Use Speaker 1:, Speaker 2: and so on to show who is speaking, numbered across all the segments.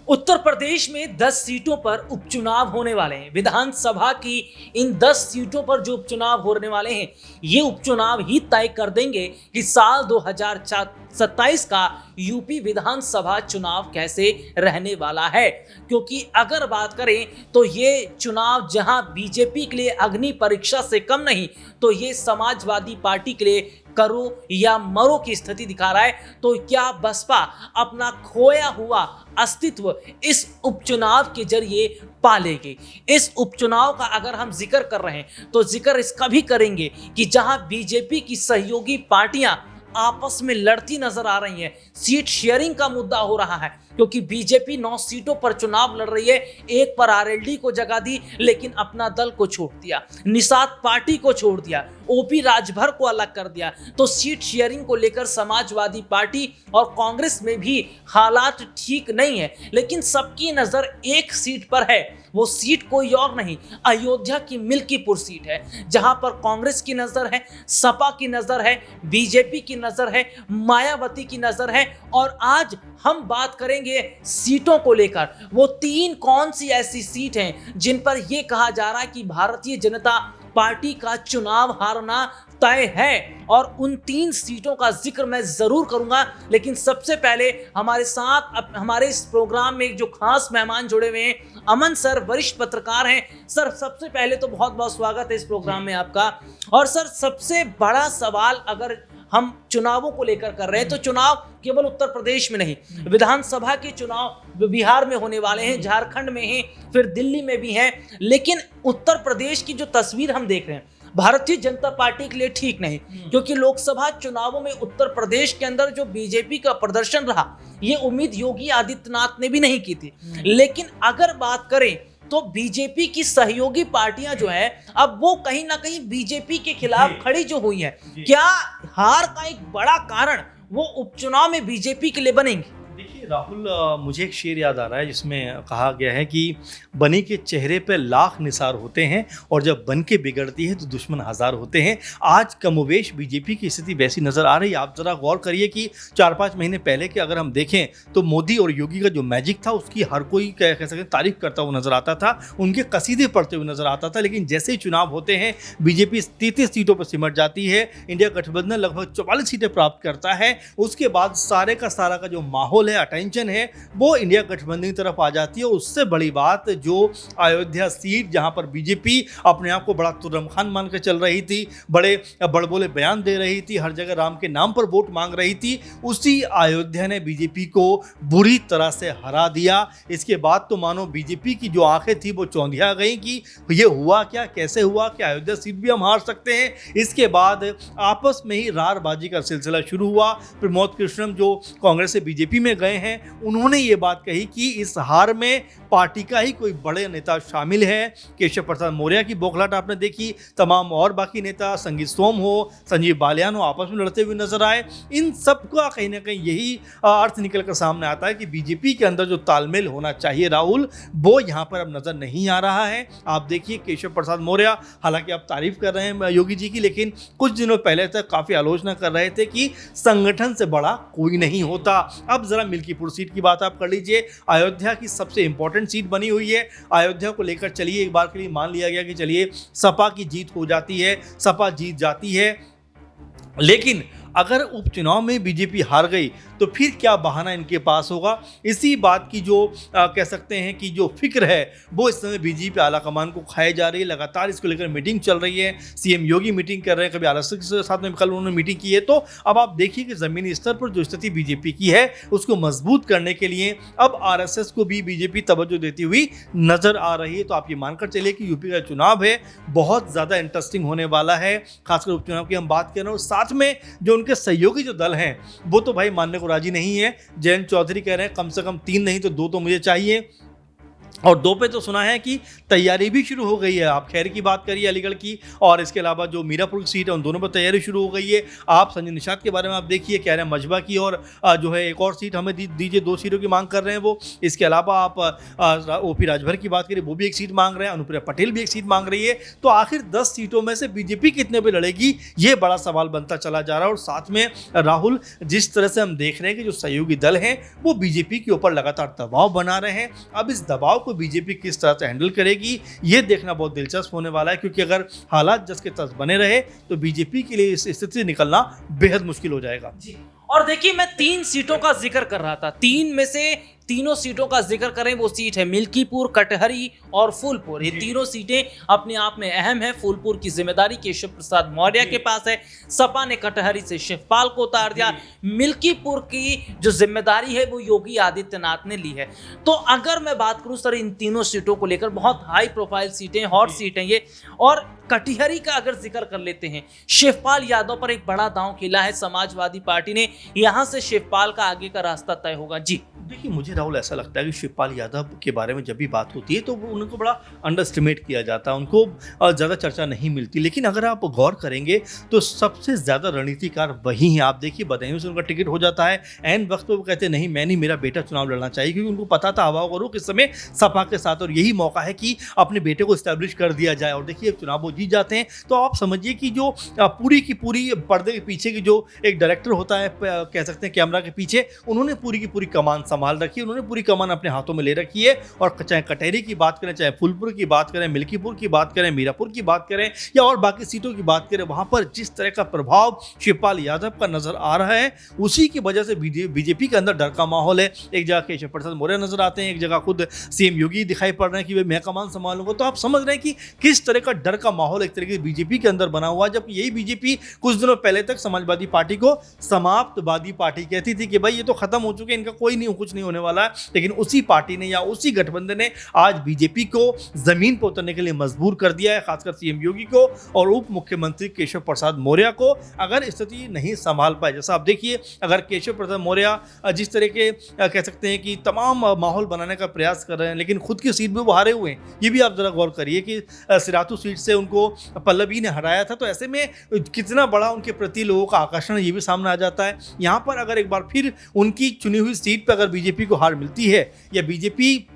Speaker 1: उत्तर प्रदेश में 10 सीटों पर उपचुनाव होने वाले हैं। विधानसभा की इन 10 सीटों पर जो उपचुनाव होने वाले हैं, ये उपचुनाव ही तय कर देंगे कि साल 2027 का यूपी विधानसभा चुनाव कैसे रहने वाला है। क्योंकि अगर बात करें तो ये चुनाव जहां बीजेपी के लिए अग्नि परीक्षा से कम नहीं, तो ये समाजवादी पार्टी के लिए करो या मरो की स्थिति दिखा रहा है। तो क्या बसपा अपना खोया हुआ अस्तित्व इस उपचुनाव के जरिए पालेगी? इस उपचुनाव का अगर हम जिक्र कर रहे हैं तो जिक्र इसका भी करेंगे कि जहां बीजेपी की सहयोगी पार्टियां आपस में लड़ती नजर आ रही हैं, सीट शेयरिंग का मुद्दा हो रहा है। क्योंकि बीजेपी 9 सीटों पर चुनाव लड़ रही है, एक पर आरएलडी को जगह दी लेकिन अपना दल को छोड़ दिया, निषाद पार्टी को छोड़ दिया, ओपी राजभर को अलग कर दिया। तो सीट शेयरिंग को लेकर समाजवादी पार्टी और कांग्रेस में भी हालात ठीक नहीं है। लेकिन सबकी नजर एक सीट पर है, वो सीट कोई और नहीं, अयोध्या की मिल्कीपुर सीट है, जहां पर कांग्रेस की नजर है, सपा की नजर है, बीजेपी की नजर है, मायावती की नजर है। और आज हम बात करेंगे सीटों को लेकर। वो 3 कौन सी ऐसी सीट हैं जिन पर यह कहा जा रहा है कि भारतीय जनता पार्टी का चुनाव हारना तय है, और उन 3 सीटों का जिक्र मैं जरूर करूंगा। लेकिन सबसे पहले हमारे साथ हमारे इस प्रोग्राम में जो खास मेहमान जुड़े हुए हैं, अमन सर वरिष्ठ पत्रकार हैं। सर, सबसे पहले तो बहुत बहुत स्वागत है इस प्रोग्राम में आपका। और सर, सबसे बड़ा सवाल अगर हम चुनावों को लेकर कर रहे हैं तो चुनाव केवल उत्तर प्रदेश में नहीं, विधानसभा के चुनाव बिहार में होने वाले हैं, झारखंड में हैं, फिर दिल्ली में भी हैं। लेकिन उत्तर प्रदेश की जो तस्वीर हम देख रहे हैं भारतीय जनता पार्टी के लिए ठीक नहीं, क्योंकि लोकसभा चुनावों में उत्तर प्रदेश के अंदर जो बीजेपी का प्रदर्शन रहा, ये उम्मीद योगी आदित्यनाथ ने भी नहीं की थी। लेकिन अगर बात करें तो बीजेपी की सहयोगी पार्टियां जो है, अब वो कहीं ना कहीं बीजेपी के खिलाफ खड़ी जो हुई है, क्या हार का एक बड़ा कारण वो उपचुनाव में बीजेपी के लिए बनेंगी?
Speaker 2: देखिए राहुल, मुझे एक शेर याद आ रहा है जिसमें कहा गया है कि बनी के चेहरे पे लाख निसार होते हैं और जब बन के बिगड़ती है तो दुश्मन हजार होते हैं। आज कमोवेश बीजेपी की स्थिति वैसी नजर आ रही है। आप जरा गौर करिए कि 4-5 महीने पहले के अगर हम देखें तो मोदी और योगी का जो मैजिक था उसकी हर कोई कह सकते हैं तारीफ करता हुआ नजर आता था, उनके कसीदे पढ़ते हुए नजर आता था। लेकिन जैसे ही चुनाव होते हैं बीजेपी 33 सीटों पर सिमट जाती है, इंडिया गठबंधन लगभग 44 सीटें प्राप्त करता है। उसके बाद सारे का सारा का जो माहौल है, अटेंशन है, वो इंडिया गठबंधन की तरफ आ जाती है। उससे बड़ी बात जो अयोध्या सीट जहां पर बीजेपी अपने आप को बड़ा तुर्रम खान मान के चल रही थी, बड़े बड़बोले बयान दे रही थी, हर जगह राम के नाम पर वोट मांग रही थी, उसी अयोध्या ने बीजेपी को बुरी तरह से हरा दिया। इसके बाद तो मानो बीजेपी की जो आंखें थी वो चौंधिया गई कि ये हुआ क्या, कैसे हुआ कि अयोध्या सीट भी हम हार सकते हैं। इसके बाद आपस में ही रारबाजी का सिलसिला शुरू हुआ। प्रमोद कृष्णम जो कांग्रेस से बीजेपी में गए हैं, उन्होंने ये बात कही कि इस हार में पार्टी का ही कोई बड़े नेता शामिल है। केशव प्रसाद मौर्य की बौखलाहट आपने देखी, तमाम और बाकी नेता, संगीत सोम हो, संजीव बालियान हो, आपस में लड़ते हुए नजर आए। इन सब का कहीं ना कहीं यही अर्थ निकल कर सामने आता है कि बीजेपी के अंदर जो तालमेल होना चाहिए राहुल, वो यहाँ पर अब नजर नहीं आ रहा है। आप देखिए केशव प्रसाद मौर्य, हालांकि आप तारीफ कर रहे हैं योगी जी की, लेकिन कुछ दिनों पहले तक काफी आलोचना कर रहे थे कि संगठन से बड़ा कोई नहीं होता। अब जरा मिल्कीपुर सीट की बात आप कर लीजिए, अयोध्या की सबसे इंपॉर्टेंट सीट बनी हुई है। अयोध्या को लेकर चलिए एक बार के लिए मान लिया गया कि चलिए सपा की जीत हो जाती है, सपा जीत जाती है। लेकिन अगर उपचुनाव में बीजेपी हार गई तो फिर क्या बहाना इनके पास होगा? इसी बात की जो कह सकते हैं कि जो फिक्र है वो इस समय बीजेपी आला कमान को खाई जा रही है। लगातार इसको लेकर मीटिंग चल रही है, सीएम योगी मीटिंग कर रहे हैं, कभी आरएसएस के साथ में कल उन्होंने मीटिंग की है। तो अब आप देखिए कि जमीनी स्तर पर जो स्थिति बीजेपी की है उसको मजबूत करने के लिए अब आरएसएस को भी बीजेपी तवज्जो देती हुई नजर आ रही है। तो आप ये मानकर चलिए कि यूपी का चुनाव है बहुत ज़्यादा इंटरेस्टिंग होने वाला है, खासकर उपचुनाव की हम बात कर रहे हैं। साथ में जो उनके सहयोगी जो दल हैं वो तो भाई मानने को राजी नहीं है। जयंत चौधरी कह रहे हैं कम से कम 3 नहीं तो 2 तो मुझे चाहिए। और 2 पे तो सुना है कि तैयारी भी शुरू हो गई है। आप खैर की बात करिए अलीगढ़ की, और इसके अलावा जो मीरापुर की सीट है उन दोनों पर तैयारी शुरू हो गई है। आप संजय निषाद के बारे में आप देखिए, कह रहे हैं मजबा की और जो है एक और सीट हमें दीजिए, 2 सीटों की मांग कर रहे हैं वो। इसके अलावा आप ओपी राजभर की बात करिए, वो भी एक सीट मांग रहे हैं, अनुप्रिया पटेल भी एक सीट मांग रही है। तो आखिर 10 सीटों में से बीजेपी कितने पे लड़ेगी, ये बड़ा सवाल बनता चला जा रहा है। और साथ में राहुल, जिस तरह से हम देख रहे हैं कि जो सहयोगी दल हैं वो बीजेपी के ऊपर लगातार दबाव बना रहे हैं। अब इस दबाव को बीजेपी किस तरह से हैंडल करेगी, ये देखना बहुत दिलचस्प होने वाला है, क्योंकि अगर हालात जस के तस बने रहे तो बीजेपी के लिए इस स्थिति से निकलना बेहद मुश्किल हो जाएगा।
Speaker 1: जी। और देखिए, मैं 3 सीटों का जिक्र कर रहा था, 3 में से तीनों सीटों का जिक्र करें, वो सीट है मिल्कीपुर, कटहरी और फूलपुर। ये तीनों सीटें अपने आप में अहम है। फूलपुर की जिम्मेदारी केशव प्रसाद मौर्य के पास है। सपा ने कटहरी से शिवपाल को उतार दिया। मिल्कीपुर की जो जिम्मेदारी है वो योगी आदित्यनाथ ने ली है। तो अगर मैं बात करूं सर, इन तीनों सीटों को लेकर बहुत हाई प्रोफाइल सीटें, हॉट सीटें ये। और कटिहरी का अगर जिक्र कर लेते हैं, शिवपाल यादव पर एक बड़ा दांव खेला है समाजवादी पार्टी ने। यहां से शिवपाल का आगे का रास्ता तय होगा। जी
Speaker 2: देखिए, मुझे राहुल ऐसा लगता है कि शिवपाल यादव के बारे में जब भी बात होती है तो उनको बड़ा अंडर एस्टिमेट किया जाता है, उनको ज़्यादा चर्चा नहीं मिलती। लेकिन अगर आप गौर करेंगे तो सबसे ज़्यादा रणनीतिकार वही हैं। आप देखिए, बदायूं से उनका टिकट हो जाता है, एन वक्त पर वो कहते नहीं, मैं नहीं, मेरा बेटा चुनाव लड़ना चाहिए, क्योंकि उनको पता था हवा और रुख इस समय सपा के साथ, और यही मौका है कि अपने बेटे को इस्टेब्लिश कर दिया जाए। और देखिए, चुनाव वो जीत जाते हैं। तो आप समझिए कि जो पूरी की पूरी पर्दे के पीछे की जो एक डायरेक्टर होता है, कह सकते हैं कैमरा के पीछे, उन्होंने पूरी की पूरी कमान संभाल रखी है, उन्होंने पूरी कमान अपने हाथों में ले रखी है। और चाहे कटहरी की बात करें, चाहे फूलपुर की बात करें, मिल्कीपुर की बात करें, मीरापुर की बात करें, या और बाकी सीटों की बात करें, वहां पर जिस तरह का प्रभाव शिवपाल यादव का नजर आ रहा है, उसी की वजह से बीजेपी के अंदर डर का माहौल है। एक जगह केशव प्रसाद मौर्य नजर आते हैं, एक जगह खुद सीएम योगी दिखाई पड़ रहे हैं कि वे मैं कमान संभालूंगा। तो आप समझ रहे हैं कि किस तरह का डर का माहौल एक तरीके से बीजेपी के अंदर बना हुआ है। जबकि यही बीजेपी कुछ दिनों पहले तक समाजवादी पार्टी को समाप्तवादी पार्टी कहती थी कि भाई ये तो खत्म हो चुके हैं, इनका कोई नहीं, कुछ नहीं होने वाला है। लेकिन उसी पार्टी ने या उसी गठबंधन ने आज बीजेपी को जमीन पर उतरने के लिए मजबूर कर दिया है, खासकर सीएम योगी को और उप मुख्यमंत्री केशव प्रसाद मौर्य को। अगर स्थिति नहीं संभाल पाए, जैसा आप देखिए, अगर केशव प्रसाद मौर्य जिस तरह के कह सकते हैं कि तमाम माहौल बनाने का प्रयास कर रहे हैं, लेकिन खुद की सीट भी वो हारे हुए हैं। ये भी आप जरा गौर करिए कि सिरातू सीट से उनको पल्लवी ने हराया था। तो ऐसे में कितना बड़ा उनके प्रति लोगों का आकर्षण, ये भी सामने आ जाता है। यहाँ पर अगर एक बार फिर उनकी चुनी हुई सीट पर अगर बीजेपी को हार मिलती है, या बीजेपी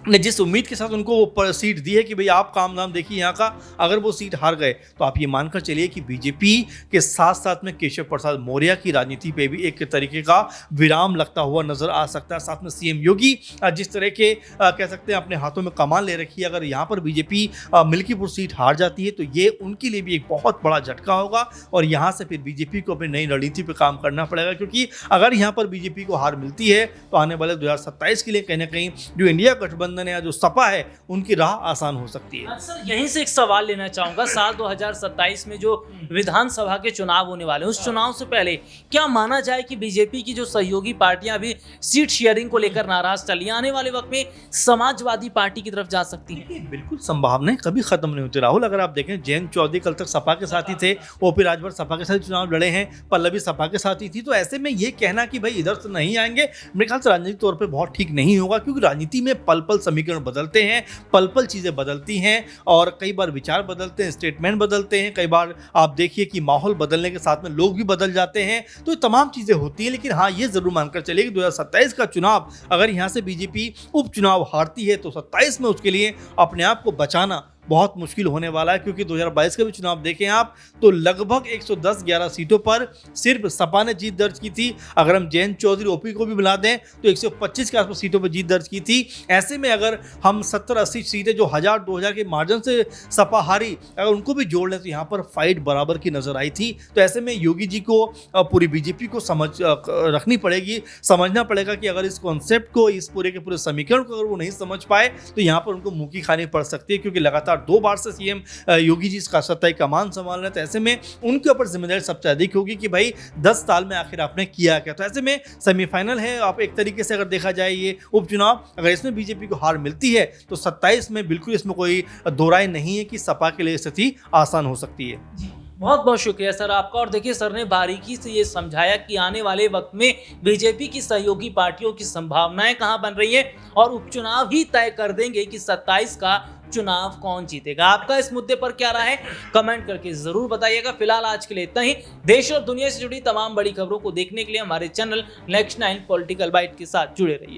Speaker 2: ने जिस उम्मीद के साथ उनको वो सीट दी है कि भाई आप काम नाम देखिए यहाँ का, अगर वो सीट हार गए तो आप ये मानकर चलिए कि बीजेपी के साथ साथ में केशव प्रसाद मौर्य की राजनीति पे भी एक तरीके का विराम लगता हुआ नजर आ सकता है। साथ में सीएम योगी जिस तरह के कह सकते हैं अपने हाथों में कमान ले रखी है, अगर यहाँ पर बीजेपी मिल्कीपुर सीट हार जाती है तो ये उनके लिए भी एक बहुत बड़ा झटका होगा। और यहाँ से फिर बीजेपी को अपनी नई रणनीति पर काम करना पड़ेगा, क्योंकि अगर यहाँ पर बीजेपी को हार मिलती है तो आने वाले 2027 के लिए कहीं ना कहीं जो इंडिया गठबंधन या जो सपा है उनकी राह आसान हो सकती है।
Speaker 1: सर, यहीं से एक सवाल लेना चाहूंगा। साल 2027 में जो विधानसभा के चुनाव होने वाले हैं, उस चुनाव से पहले क्या माना जाए कि बीजेपी की जो सहयोगी पार्टियां भी सीट शेयरिंग को लेकर नाराज चली, आने वाले वक्त में समाजवादी पार्टी की तरफ जा सकती है?
Speaker 2: बिल्कुल संभावनाएं कभी खत्म नहीं होती राहुल। अगर आप देखें, जयंत चौधरी कल तक सपा के साथ ही थे, ओपी राजभर सपा के साथ चुनाव लड़े हैं, पल्लवी सपा के साथ ही थी। तो ऐसे में ये कहना कि भाई इधर से नहीं आएंगे, मेरे ख्याल से राजनीतिक तौर पर बहुत ठीक नहीं होगा, क्योंकि राजनीति में पल पल समीकरण बदलते हैं, पल पल चीज़ें बदलती हैं, और कई बार विचार बदलते हैं, स्टेटमेंट बदलते हैं, कई बार आप देखिए कि माहौल बदलने के साथ में लोग भी बदल जाते हैं। तो ये तमाम चीज़ें होती हैं। लेकिन हाँ, ये ज़रूर मानकर चलिए कि 2027 का चुनाव अगर यहाँ से बीजेपी उपचुनाव हारती है तो 27 में उसके लिए अपने आप को बचाना बहुत मुश्किल होने वाला है। क्योंकि 2022 का भी चुनाव देखें आप तो लगभग 110-11 सीटों पर सिर्फ सपा ने जीत दर्ज की थी। अगर हम जयंत चौधरी ओपी को भी मिला दें तो 125 के आसपास सीटों पर जीत दर्ज की थी। ऐसे में अगर हम 70-80 सीटें जो 1000-2000 के मार्जिन से सपा हारी, अगर उनको भी जोड़ लें तो यहाँ पर फाइट बराबर की नजर आई थी। तो ऐसे में योगी जी को पूरी बीजेपी को समझ रखनी पड़ेगी, समझना पड़ेगा कि अगर इस कॉन्सेप्ट को, इस पूरे के पूरे समीकरण को अगर वो नहीं समझ पाए तो यहाँ पर उनको मुँह की खानी पड़ सकती है। क्योंकि लगातार 2 बार से सीएम योगी जी इसका सत्ताई कमान संभाल रहे हैं। तो ऐसे में उनके ऊपर जिम्मेदारी सबसे अधिक होगी कि भाई 10 साल में आखिर आपने किया क्या। तो ऐसे में सेमीफाइनल है, आप एक तरीके से अगर देखा जाए ये उपचुनाव, अगर इसमें बीजेपी को हार मिलती है तो 27 में बिल्कुल इसमें कोई दो राय नहीं है कि सपा के लिए स्थिति आसान हो सकती है।
Speaker 1: बहुत बहुत शुक्रिया सर आपका। और देखिए सर ने बारीकी से ये समझाया कि आने वाले वक्त में बीजेपी की सहयोगी पार्टियों की संभावनाएं कहां बन रही है और उपचुनाव ही तय कर देंगे कि 27 का चुनाव कौन जीतेगा। आपका इस मुद्दे पर क्या राय है कमेंट करके जरूर बताइएगा। फिलहाल आज के लिए इतना ही। देश और दुनिया से जुड़ी तमाम बड़ी खबरों को देखने के लिए हमारे चैनल नेक्स्ट 9 पॉलिटिकल बाइट के साथ जुड़े रहिए।